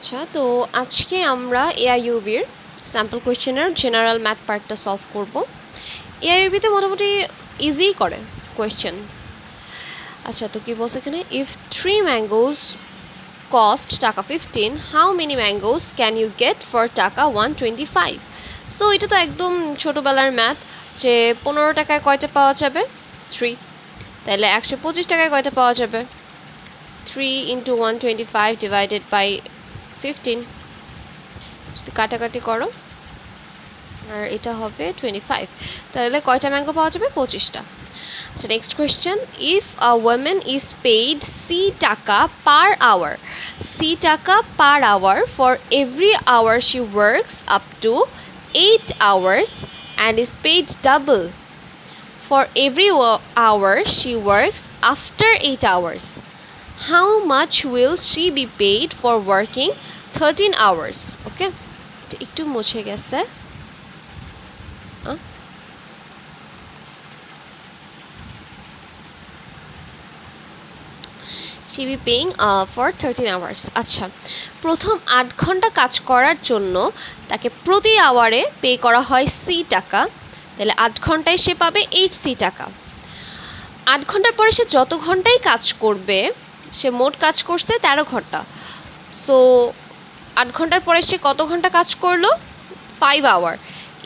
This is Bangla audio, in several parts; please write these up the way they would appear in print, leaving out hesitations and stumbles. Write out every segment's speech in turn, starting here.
আচ্ছা, তো আজকে আমরা এআইইউবির স্যাম্পল কোয়েশ্চেনের জেনারেল ম্যাথ পার্টটা সলভ করব। এআইইউবিতে মোটামুটি ইজি করে কোয়েশ্চেন। আচ্ছা, তো কি বলছে এখানে, if 3 mangoes cost taka 15, how many mangoes can you get for taka 125? So এটা তো একদম ছোটোবেলার ম্যাথ, যে 15 টাকায় কয়টা পাওয়া যাবে? 3। তাহলে 125 টাকায় কয়টা পাওয়া যাবে? 3 × 125 ডিভাইডেড বাই 15, যদি কাটাকাটি করো আর এটা হবে 25, তাহলে কয়টা ম্যাঙ্গো পাওয়া যাবে? 25টা। আচ্ছা, next question, if a woman is paid taka per hour, taka per hour for every hour she works up to 8 hours and is paid double for every hour she works after 8 hours, how much will she be paid for working 13 hours? ওকে, এটা একটু মুছে গেছে। she be paying for 13 hours. আচ্ছা, প্রথম 8 ঘন্টা কাজ করার জন্য তাকে প্রতি আওয়ারে পে করা হয় টাকা, তাহলে 8 ঘন্টায় সে পাবে 8 টাকা। 8 ঘন্টার পরে সে যত ঘন্টাই কাজ করবে, সে মোট কাজ করছে 13 ঘন্টা। সো 8 ঘন্টার পরে সে কত ঘন্টা কাজ করলো? 5 আওয়ার।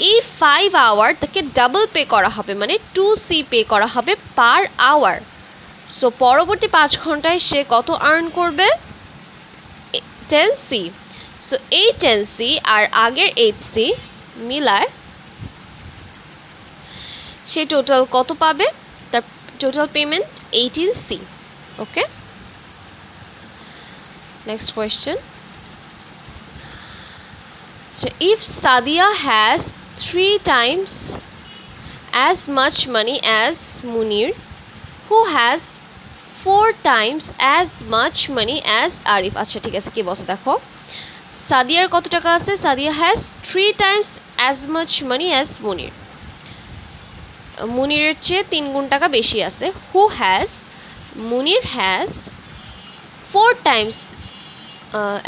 এই 5 আওয়ার তাকে ডাবল পে করা হবে, মানে 2C পে করা হবে পার আওয়ার। সো পরবর্তী 5 ঘন্টায় সে কত আর্ন করবে? 10C। সো এই 10C আর আগের 8C মিলায় সে টোটাল কত পাবে? তার total payment 18C। Okay, next question, if Sadia has 3 times as much money as Munir, who has 4 times as much money as Arif? আচ্ছা, ঠিক আছে, কি বলছে দেখো, সাদিয়ার কত টাকা আছে? Sadia has 3 times as much money as Munir, মুনিরের চেয়ে 3 গুণ টাকা বেশি আছে। who has, Munir has 4 times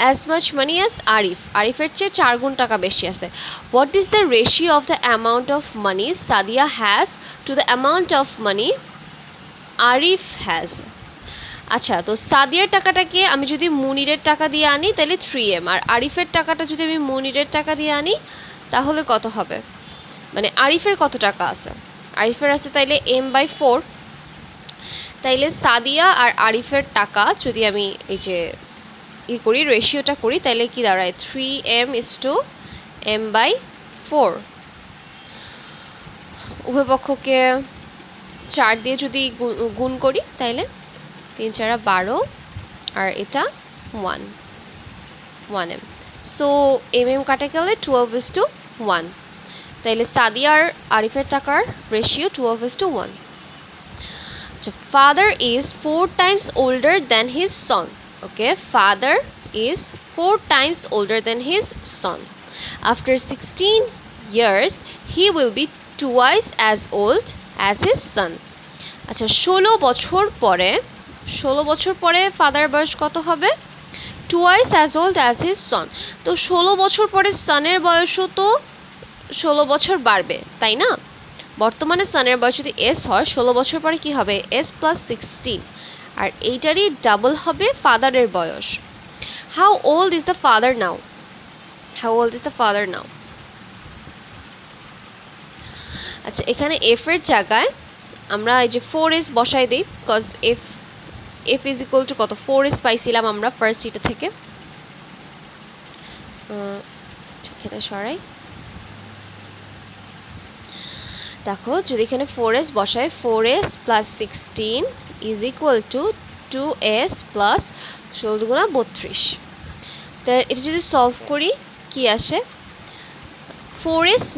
as much money as Arif, আরিফের চেয়ে 4 গুণ টাকা বেশি আছে। what is the ratio of the amount of money Sadia has to the amount of money Arif has? আচ্ছা, তো সাদিয়ার টাকাটাকে আমি যদি মুনিরের টাকা দিয়ে আনি তাহলে 3M, আর আরিফের টাকাটা যদি আমি মুনিরের টাকা দিয়ে আনি তাহলে কত হবে? মানে আরিফের কত টাকা আছে? আরিফের আছে তাইলে M/4, তাইলে সাদিয়া আর আরিফের টাকা যদি আমি এই যে করি, রেশিওটা করি, তাইলে কি দাঁড়ায়? 3M/M/4। উভয় পক্ষকে 4 দিয়ে যদি গুণ করি তাইলে 3 4 12, আর এটা 1M। সো MM কাটা গেলে 12:1, তাইলে সাদিয়া আর আরিফের টাকার রেশিও 12:1। আচ্ছা, father is 4 times older than his son. Okay, father is 4 times older than his son. After 16 years, he will be twice as old as his son. আচ্ছা, 16 বছর পরে ফাদার বয়স কত হবে? twice as old as his son। তো 16 বছর পরে সনের বয়সও তো 16 বছর বাড়বে, তাই না? বর্তমানে সনের বয়স যদি S হয়, 16 বছর পরে কি হবে? S + 16, আর এইটারই ডাবল হবে ফাদারের বয়স। How old is the father now? আচ্ছা, এখানে F এর জায়গায় আমরা এই যে 4S বসাই দিই, because F is equal two কত? 4S পাইছিলাম আমরা ফার্স্ট এটা থেকে। এখানে সরাই, দেখো, যদি এখানে 4S বসায়, 4S + 16 is equal two 2S + 16 × 32। তো এটা যদি সলভ করি কি আসে? 4S -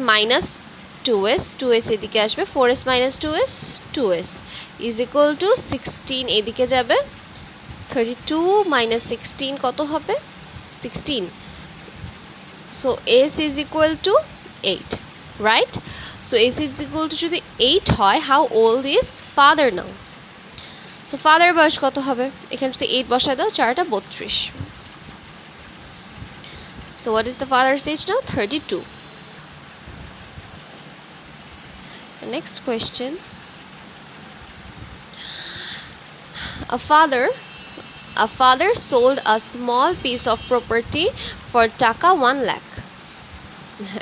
2S এদিকে আসবে, 4S - 2S is equal two 16 এদিকে যাবে, 32 - 16 কত হবে? 16। So S is equal two 8, right? So S is equal two যদি 8 হয়, how old is father now? So father বয়স কত হবে? এখানে যদি 8 বসায় দাও, 4 × 32। So what is the father's age now? 32. The next question. A father sold a small piece of property for taka 1 lakh.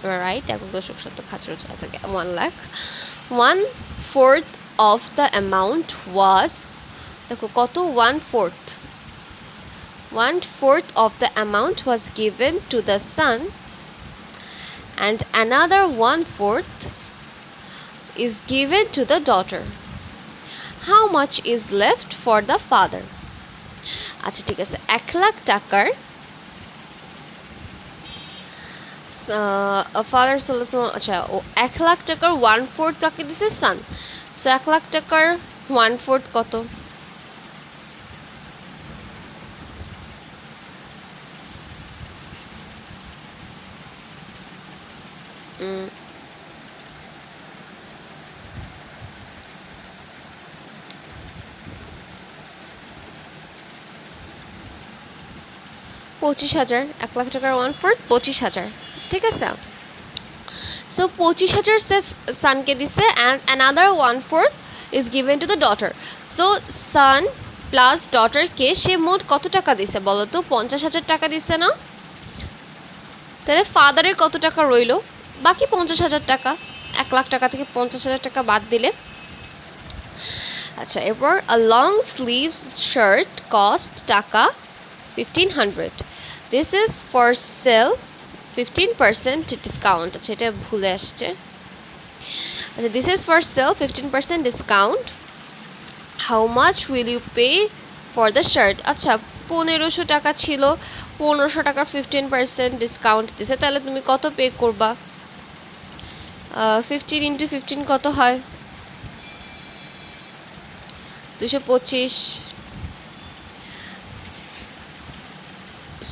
Right? 1 lakh. 1/4 of the amount was, দেখো কত, 1/4. 1/4 of the amount was given to the son, and another 1/4 is given to the daughter. How much is left for the father? আচ্ছা ঠিক আছে, 1 লাখ টাকার ফাদার আচ্ছা ও 1 লাখ টাকার 1/4 কাকে দিছে? সান। সো 1 লাখ টাকার 1/4 কত? $25,000। 1 লাখ টাকার 1/4 $25,000। ঠিক আছে, সো 25,000 সানকে দিছে, and another 1/4 is given to the daughter. So son plus ডটারকে সে মোট কত টাকা দিছে বলো তো? 50,000 টাকা দিছে না? তাহলে ফাদারের কত টাকা রইল? বাকি 50,000 টাকা। 1 লাখ টাকা থেকে 50,000 টাকা বাদ দিলে। আচ্ছা, এরপর a long sleeves shirt cost টাকা 1,500. This is for sale 15% discount. আচ্ছা, এটা ভুলে আসছে। আচ্ছা, this is for sale 15% discount. How much will you pay for the shirt? আচ্ছা, 1,500 টাকা ছিল, 1,500 টাকার 15% ডিসকাউন্ট দিছে, তাহলে তুমি কত পে করবা? 15 × 15 কত হয়? 225।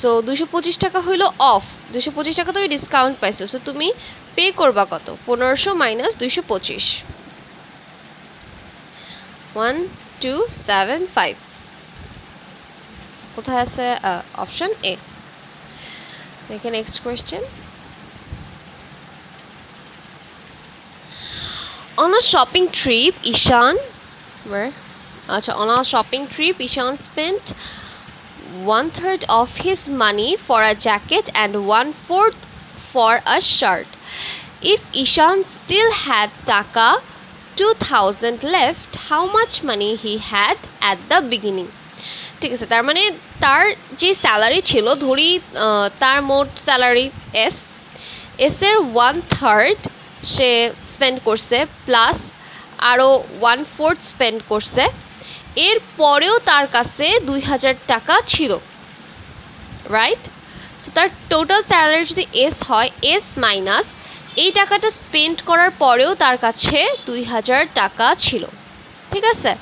সো 225 টাকা হইল অফ। 225 টাকা তুমি ডিসকাউন্ট পাইছো, সো তুমি পে করবা কত? 1500 মাইনাস 225, 1275। কোথায় আছে? Option A. দেখেন next question. On a shopping trip, Ishan spent 1/3 of his money for a jacket and 1/4 for a shirt. If Ishan still had taka 2,000 left, how much money he had at the beginning? ঠিক আছে, তার মানে তার যে স্যালারি ছিল, ধরি তার মোট স্যালারি এস এর 1/3 সে স্পেন্ড করছে, প্লাস আরও 1/4 স্পেন্ড করছে, এর পরেও তার কাছে 2,000 টাকা ছিল, রাইট? সো তার টোটাল স্যালারি যদি এস হয়, এস মাইনাস এই টাকাটা স্পেন্ড করার পরেও তার কাছে 2,000 টাকা ছিল। ঠিক আছে,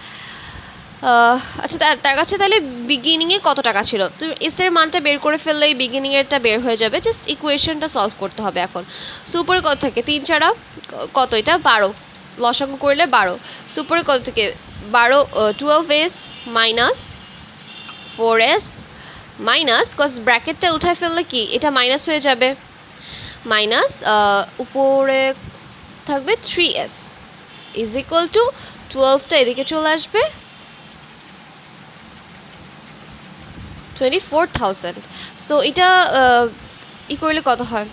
আচ্ছা, তার কাছে তাহলে বিগিনিংয়ে কত টাকা ছিল? তো এস এর মানটা বের করে ফেললেই বিগিনিংয়েরটা বের হয়ে যাবে, জাস্ট ইকুয়েশনটা সলভ করতে হবে এখন। সুপারে কত থাকে? 3 4 কত? এটা 12, লসাগু করলে 12। সুপারে কত থেকে? 12 12s minus 4s minus, cause ব্র্যাকেটটা উঠায় ফেললে কি এটা মাইনাস হয়ে যাবে, মাইনাস উপরে থাকবে 3s ইজ ইকুয়াল টু 12টা এদিকে চলে আসবে 24,000। সো এটা ই করলে কত হয়?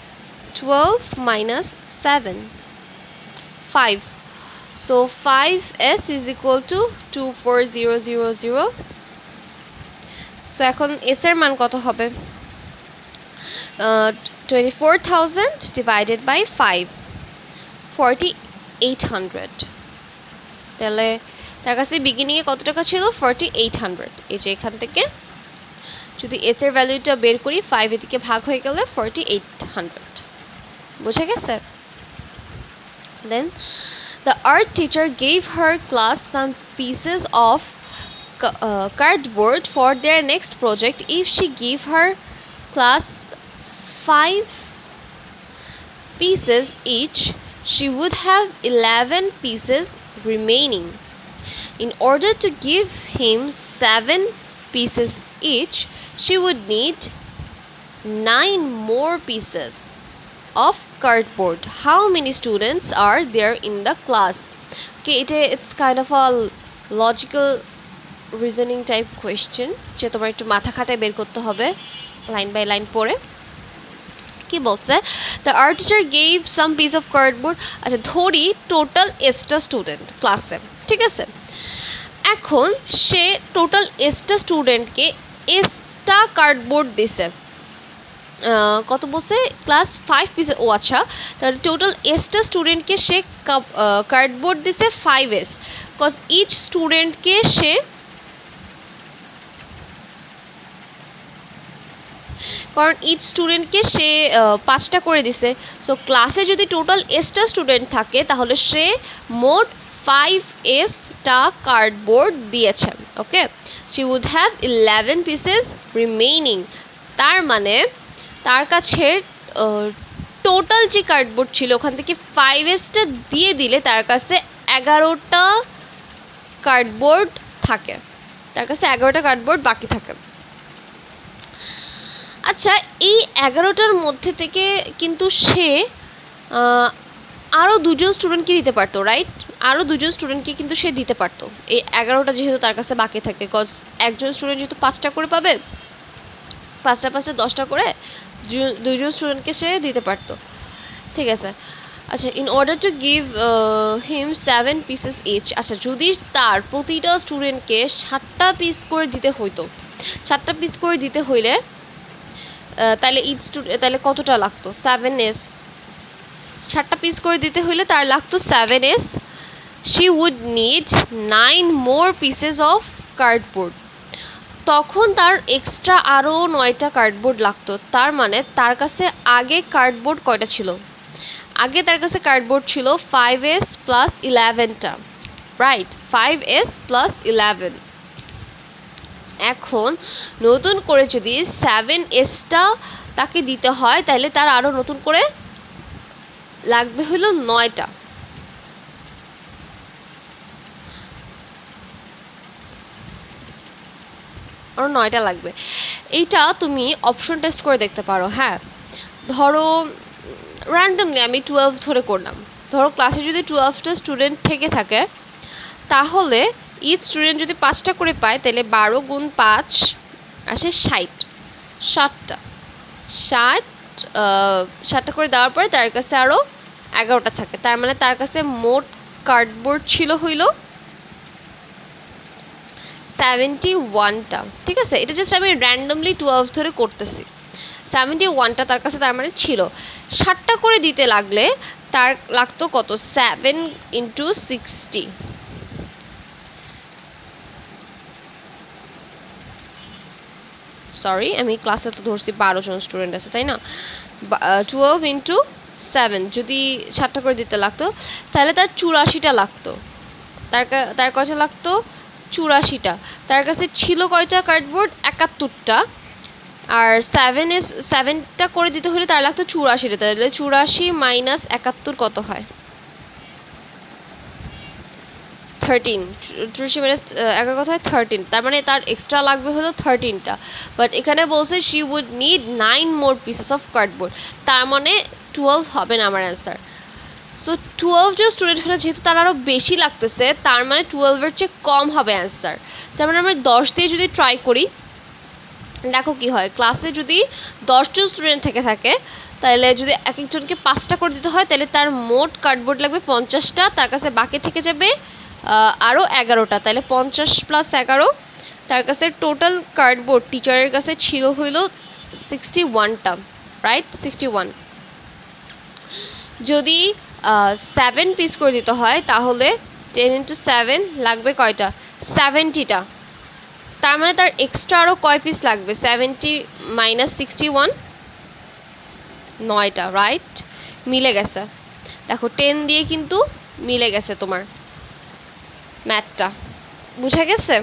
12 minus 7 5। So 5s is equal two 24,000। So এখন এস এর মান কত হবে? 24,000 ডিভাইডেড বাই 5, 4,800। তাহলে তার কাছে বিগিনিংয়ে কত টাকা ছিল? 4,800। এই যে এখান থেকে যদি এস এর ভ্যালুটা বের করি, 5 এদিকে ভাগ হয়ে গেলে 4,800। বুঝে গেছে? দেন the art teacher gave her class some pieces of cardboard for their next project. If she gave her class 5 pieces each, she would have 11 pieces remaining. In order to give him 7 pieces each, she would need 9 more pieces of cardboard, how many students are there in the class? Okay, it's kind of a logical reasoning type question যে তোমার একটু মাথা খাটায় বের করতে হবে লাইন বাই লাইন পড়ে। কি বলছে, the art teacher gave some piece of cardboard, আচ্ছা ধরি টোটাল এসটা স্টুডেন্ট ক্লাসে, ঠিক আছে। এখন সে টোটাল এসটা স্টুডেন্টকে এসটা কার্ডবোর্ড দিছে, কত বলছে ক্লাস 5 পিসে, ও আচ্ছা তাহলে টোটাল এসটা স্টুডেন্টকে সে কার্ডবোর্ড দিছে 5s, বিকজ ইচ স্টুডেন্টকে সে কারণ ইচ স্টুডেন্টকে সে 5টা করে দিছে। সো ক্লাসে যদি টোটাল এসটা স্টুডেন্ট থাকে তাহলে সে মোট 5sটা কার্ডবোর্ড দিয়েছে। Okay, she would have 11 pieces remaining, তার মানে তার কাছে টোটাল যে কার্ডবোর্ড ছিল ওখান থেকে 5sটা দিয়ে দিলে তার কাছে 11টা কার্ডবোর্ড থাকে, তার কাছে 11টা কার্ডবোর্ড বাকি থাকে। আচ্ছা এই 11টার মধ্যে থেকে কিন্তু সে আরও 2জন স্টুডেন্টকে দিতে পারতো, রাইট? আরও 2জন স্টুডেন্টকে কিন্তু সে দিতে পারতো এই 11টা যেহেতু তার কাছে বাকি থাকে, বিকজ একজন স্টুডেন্ট যেহেতু 5টা করে পাবে, 5টা 10টা করে 2জন স্টুডেন্টকে সে দিতে পারতো, ঠিক আছে। আচ্ছা in order to give him 7 pieces each, আচ্ছা যদি তার প্রতিটা স্টুডেন্টকে 7টা পিস করে দিতে হইতো, 7টা পিস করে দিতে হইলে তাহলে ইচ স্টুডেন্ট তাহলে কতটা লাগতো 7s, 7টা পিস করে দিতে হইলে তার লাগতো 7s। She would need 9 more pieces of cardboard, তখন তার এক্সট্রা আরও 9টা কার্ডবোর্ড লাগতো। তার মানে তার কাছে আগে কার্ডবোর্ড কয়টা ছিল, আগে তার কাছে কার্ডবোর্ড ছিল 5s plus 11টা, right? 5s plus 11। এখন নতুন করে যদি 7sটা তাকে দিতে হয় তাহলে তার আরও নতুন করে লাগবে হলো 9টা। আরও 9টা লাগবে। এইটা তুমি অপশন টেস্ট করে দেখতে পারো। হ্যাঁ ধরো র্যান্ডমলি আমি 12 ধরে করলাম, ধরো ক্লাসে যদি 12টা স্টুডেন্ট থেকে থাকে তাহলে ইচ স্টুডেন্ট যদি 5টা করে পায় তাহলে 12 গুণ 5 আসে 60টা, 60টা করে দেওয়ার পরে তার কাছে আরও 11টা থাকে, তার মানে তার কাছে মোট কার্ডবোর্ড ছিল হইল 71টা, ঠিক আছে। এটা জাস্ট আমি র্যান্ডমলি 12 ধরে করতেছি, 71টা তার কাছে তার মানে ছিল। 60টা করে দিতে লাগলে তার লাগতো কত, 7 × 60, সরি আমি ক্লাসে তো ধরছি 12 জন স্টুডেন্ট আছে তাই না, 12 × 7 যদি 7টা করে দিতে লাগতো তাহলে তার 84টা লাগতো, তার কয়টা লাগতো 84টা। তার কাছে ছিল কয়টা কার্ডবোর্ড, 71টা, আর 7টা করে দিতে হলে তার লাগতো 84টা, তাহলে 84 মাইনাস 71 কত হয় 13, 84 মাইনাস 11 কত হয় 13, তার মানে তার এক্সট্রা লাগবে হলো 13টা। বাট এখানে বলছে she would need 9 more pieces of cardboard, তার মানে 12 হবে না আমার অ্যান্সার। সো 12 জন স্টুডেন্ট হলে যেহেতু তার আরও বেশি লাগতেছে তার মানে 12-এর চেয়ে কম হবে অ্যান্সার। তার মানে আমরা 10 দিয়ে যদি ট্রাই করি দেখো কি হয়, ক্লাসে যদি 10 জন স্টুডেন্ট থেকে থাকে তাহলে যদি এক একজনকে 5টা করে দিতে হয় তাহলে তার মোট কার্ডবোর্ড লাগবে 50টা, তার কাছে বাকি থেকে যাবে আরও 11টা, তাহলে 50 প্লাস 11, তার কাছে টোটাল কার্ডবোর্ড টিচারের কাছে ছিল হইল 61টা, রাইট? 61 যদি 7 পিস করে দিতে হয় তাহলে 10 × 7 লাগবে কয়টা, 70টা, তার মানে তার এক্সট্রা আরও কয় পিস লাগবে, 70 মাইনাস 61, 9টা, রাইট? মিলে গেছে, দেখো 10 দিয়ে কিন্তু মিলে গেছে তোমার ম্যাথটা, বুঝা গেছে?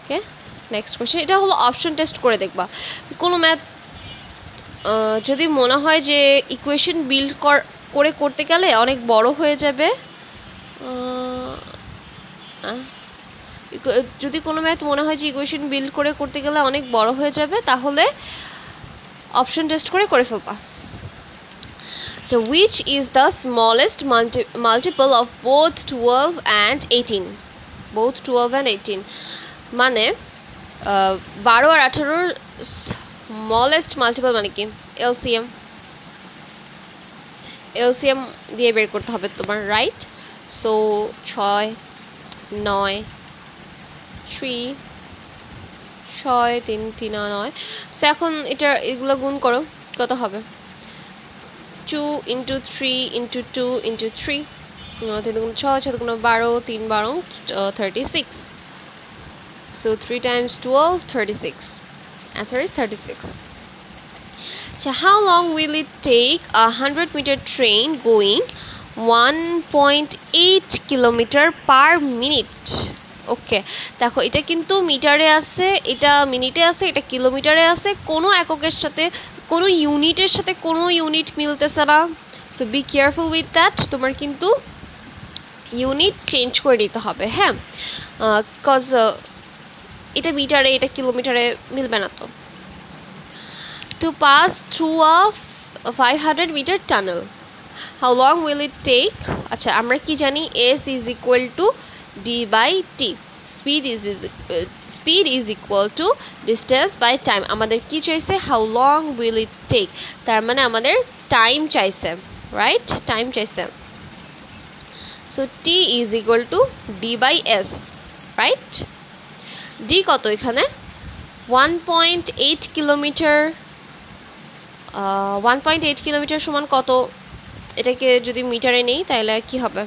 ওকে নেক্সট কোয়েশ্চেন, এটা হলো অপশন টেস্ট করে দেখবা। কোনো ম্যাথ যদি মনে হয় যে ইকুয়েশন বিল্ড করে করতে গেলে অনেক বড় হয়ে যাবে, যদি কোনো ম্যাথ মনে হয় যে ইকুয়েশন বিল্ড করে করতে গেলে অনেক বড় হয়ে যাবে তাহলে অপশন টেস্ট করে ফেলবা। So which is the smallest multiple of both 12 and 18? Both 12 and 18 মানে 12 আর 18 স্মলেস্ট মাল্টিপল মানে কি? এলসিএম দিয়ে বের করতে হবে তোমার, রাইট? সো 6 9 3 6 3 3 9। সো এখন এগুলো গুণ করো, কত হবে? 2 into 3 into 2 into 3 3 দুগুণ 6 6 দুগুণ 12 3 12 36। So 3 times 12 36. Answer is 36. So how long will it take a 100-meter train going 1.8 kilometer per minute? ওকে, দেখো এটা কিন্তু মিটারে আছে, এটা মিনিটে আছে, এটা কিলোমিটারে আছে, কোনো এককের সাথে কোনো ইউনিটের সাথে কোনো ইউনিট মিলতেছে না। So be careful with that, তোমার কিন্তু ইউনিট চেঞ্জ করে নিতে হবে, হ্যাঁ, বিকজ এটা মিটারে এটা কিলোমিটারে মিলবে না। তো to pass through a 500-meter tunnel, how long will it take? আচ্ছা, আমরা কি জানি? S is equal to D by T, speed is equal to distance by time. আমাদের কি চাইছে? How long will it take, তার মানে আমাদের টাইম চাইছে, রাইট? টাইম চাইছে। So T is equal to D by S, right? D কত এখানে? 1.8 কিলোমিটার। 1.8 কিলোমিটার সমান কত? এটাকে যদি মিটারে নেই তাহলে কি হবে?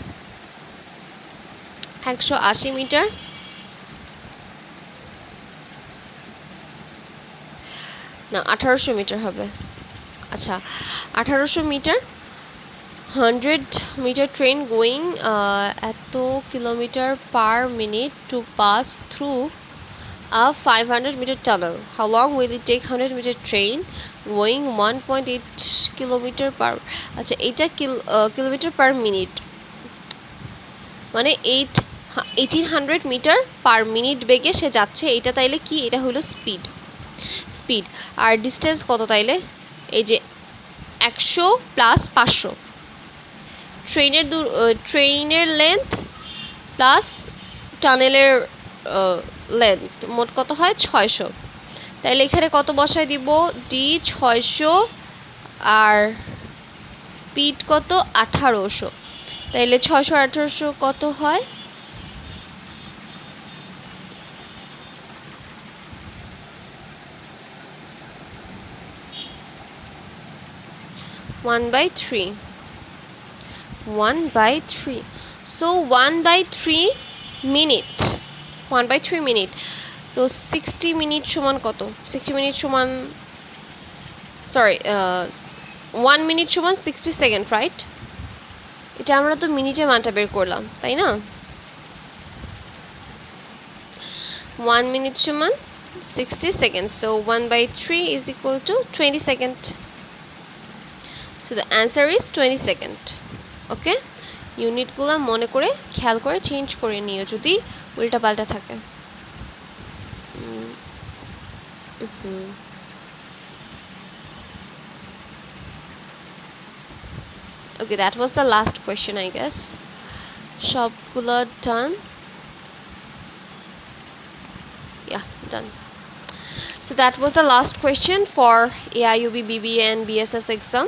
180 মিটার। না, 1800 মিটার হবে। আচ্ছা, 1800 মিটার, 100-meter train going এত kilometre per minute to pass through a 500-meter tunnel. How long will it take 100-meter train going 1.8 kilometer per? আচ্ছা, এটা কিলোমিটার পার মিনিট মানে 1800 মিটার পার মিনিট বেগে সে যাচ্ছে। এটা তাইলে কি? এটা হলো স্পিড। আর ডিস্টেন্স কত তাইলে? এই যে 100 প্লাস 500, ট্রেনের লেন্থ প্লাস টানেলের লেন্থ, মোট কত হয়? 600। তাইলে এখানে কত বসায় দিব? ডি 600 আর স্পিড কত? 1800। তাইলে 600 1800 কত হয়? 1/3। 1/3। So 1/3 minute, 1/3 minute. তো 60 মিনিট সমান কত? 60 মিনিট সমান, সরি, 1 মিনিট সমান 60 সেকেন্ড, রাইট? এটা আমরা তো মিনিটে মানটা বের করলাম, তাই না? 1 মিনিট সমান 60 second. So 1/3 is equal to 20 second. So the answer is 20 second. Okay, ইউনিটগুলো মনে করে খেয়াল করে চেঞ্জ করে নিও যদি উল্টাপাল্টা থাকে। Okay, that was the last question, I guess. সবগুলো done. Yeah, done. So that was the last question for AIUB, BBA and BSS exam.